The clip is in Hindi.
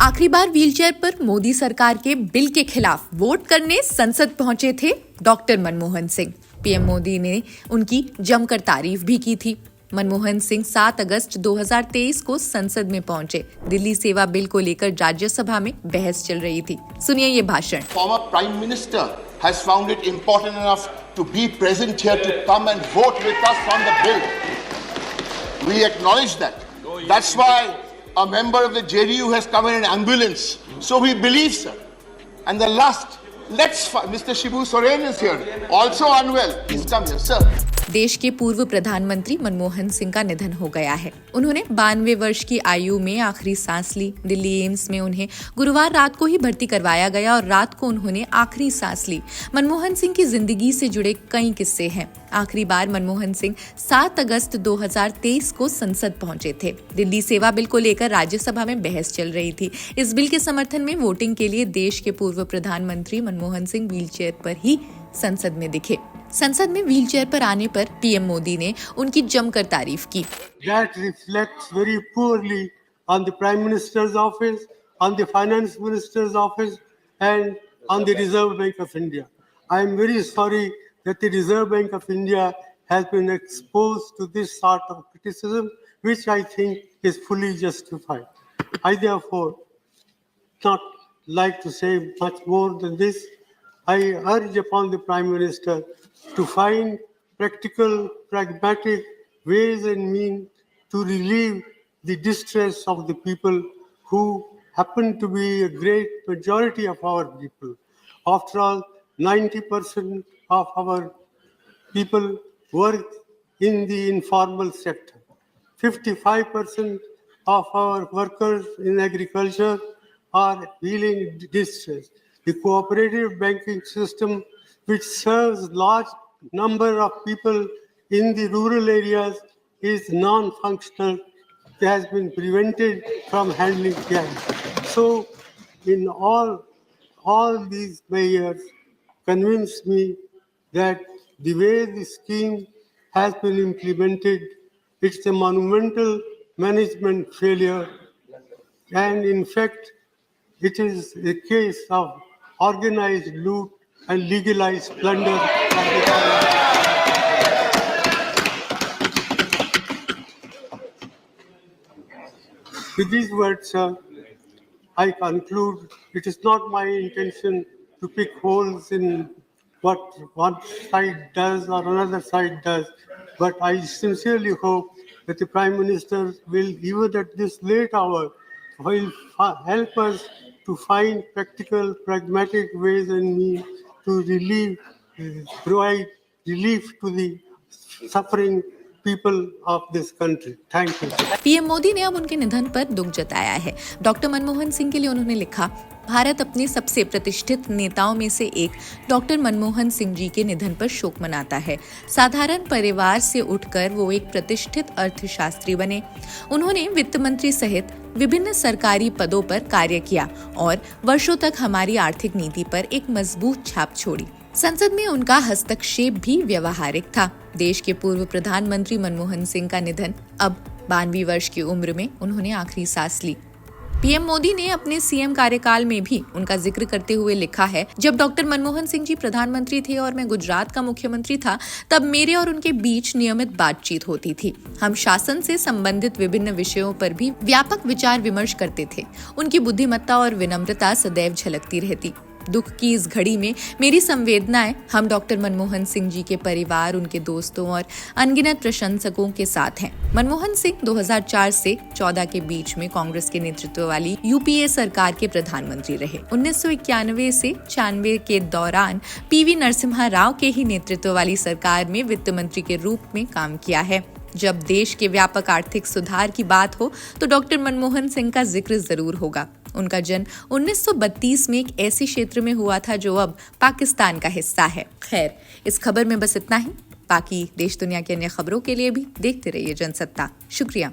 आखिरी बार व्हीलचेयर पर मोदी सरकार के बिल के खिलाफ वोट करने संसद पहुंचे थे डॉक्टर मनमोहन सिंह। पीएम मोदी ने उनकी जमकर तारीफ भी की थी। मनमोहन सिंह 7 अगस्त 2023 को संसद में पहुंचे। दिल्ली सेवा बिल को लेकर राज्यसभा में बहस चल रही थी। सुनिए ये भाषण। Former Prime Minister has found it important enough to be present here to come and vote with us on the bill. We acknowledge that. That's why a member of the JDU has come in an ambulance. So we believe, sir. And the last, Mr. Shibu Soren is here, also unwell. Please come here, sir. देश के पूर्व प्रधानमंत्री मनमोहन सिंह का निधन हो गया है। उन्होंने 92 वर्ष की आयु में आखिरी सांस ली। दिल्ली एम्स में उन्हें गुरुवार रात को ही भर्ती करवाया गया और रात को उन्होंने आखिरी सांस ली। मनमोहन सिंह की जिंदगी से जुड़े कई किस्से हैं। आखिरी बार मनमोहन सिंह 7 अगस्त 2023 को संसद पहुंचे थे। दिल्ली सेवा बिल को लेकर राज्यसभा में बहस चल रही थी। इस बिल के समर्थन में वोटिंग के लिए देश के पूर्व प्रधानमंत्री मनमोहन सिंह व्हीलचेयर पर ही संसद में दिखे। संसद में व्हीलचेयर पर आने पर पीएम मोदी ने उनकी जमकर तारीफ की। That reflects very poorly on the Prime Minister's office, on the Finance Minister's office, and on the Reserve Bank of India. I am very sorry that the Reserve Bank of India has been exposed to this sort of criticism, which I think is fully justified. I therefore not like to say much more than this. I urge upon the Prime Minister to find practical, pragmatic ways and means to relieve the distress of the people who happen to be a great majority of our people. After all, 90% of our people work in the informal sector. 55% of our workers in agriculture are feeling distress. The cooperative banking system, which serves large number of people in the rural areas, is non-functional. It has been prevented from handling cash. So, in all these measures convince me that the way the scheme has been implemented, it's a monumental management failure, and in fact, it is a case of organized loot and legalized plunder. With these words, sir, I conclude it is not my intention to pick holes in what one side does or another side does, but I sincerely hope that the Prime Minister will, even at this late hour, will help us to find practical, pragmatic ways and means to provide relief to the suffering people of this country. Thank you. PM Modi ने अब उनके निधन पर दुख जताया है। डॉक्टर मनमोहन सिंह के लिए उन्होंने लिखा, भारत अपने सबसे प्रतिष्ठित नेताओं में से एक डॉक्टर मनमोहन सिंह जी के निधन पर शोक मनाता है। साधारण परिवार से उठकर वो एक प्रतिष्ठित अर्थशास्त्री बने। उन्होंने वित्त मंत्री सहित विभिन्न सरकारी पदों पर कार्य किया और वर्षों तक हमारी आर्थिक नीति पर एक मजबूत छाप छोड़ी। संसद में उनका हस्तक्षेप भी व्यवहारिक था। देश के पूर्व प्रधानमंत्री मनमोहन सिंह का निधन, अब 92 वर्ष की उम्र में उन्होंने आखिरी सांस ली। पीएम मोदी ने अपने सीएम कार्यकाल में भी उनका जिक्र करते हुए लिखा है, जब डॉक्टर मनमोहन सिंह जी प्रधानमंत्री थे और मैं गुजरात का मुख्यमंत्री था, तब मेरे और उनके बीच नियमित बातचीत होती थी। हम शासन से संबंधित विभिन्न विषयों पर भी व्यापक विचार विमर्श करते थे। उनकी बुद्धिमत्ता और विनम्रता सदैव झलकती रहती। दुख की इस घड़ी में मेरी संवेदनाएं हम डॉक्टर मनमोहन सिंह जी के परिवार, उनके दोस्तों और अनगिनत प्रशंसकों के साथ हैं। मनमोहन सिंह 2004 से 14 के बीच में कांग्रेस के नेतृत्व वाली यूपीए सरकार के प्रधानमंत्री रहे। 1991 से 96 के दौरान पीवी नरसिम्हा राव के ही नेतृत्व वाली सरकार में वित्त मंत्री के रूप में काम किया है। जब देश के व्यापक आर्थिक सुधार की बात हो तो डॉक्टर मनमोहन सिंह का जिक्र जरूर होगा। उनका जन्म 1932 में एक ऐसे क्षेत्र में हुआ था जो अब पाकिस्तान का हिस्सा है। खैर, इस खबर में बस इतना ही। बाकी देश दुनिया की अन्य खबरों के लिए भी देखते रहिए जनसत्ता। शुक्रिया।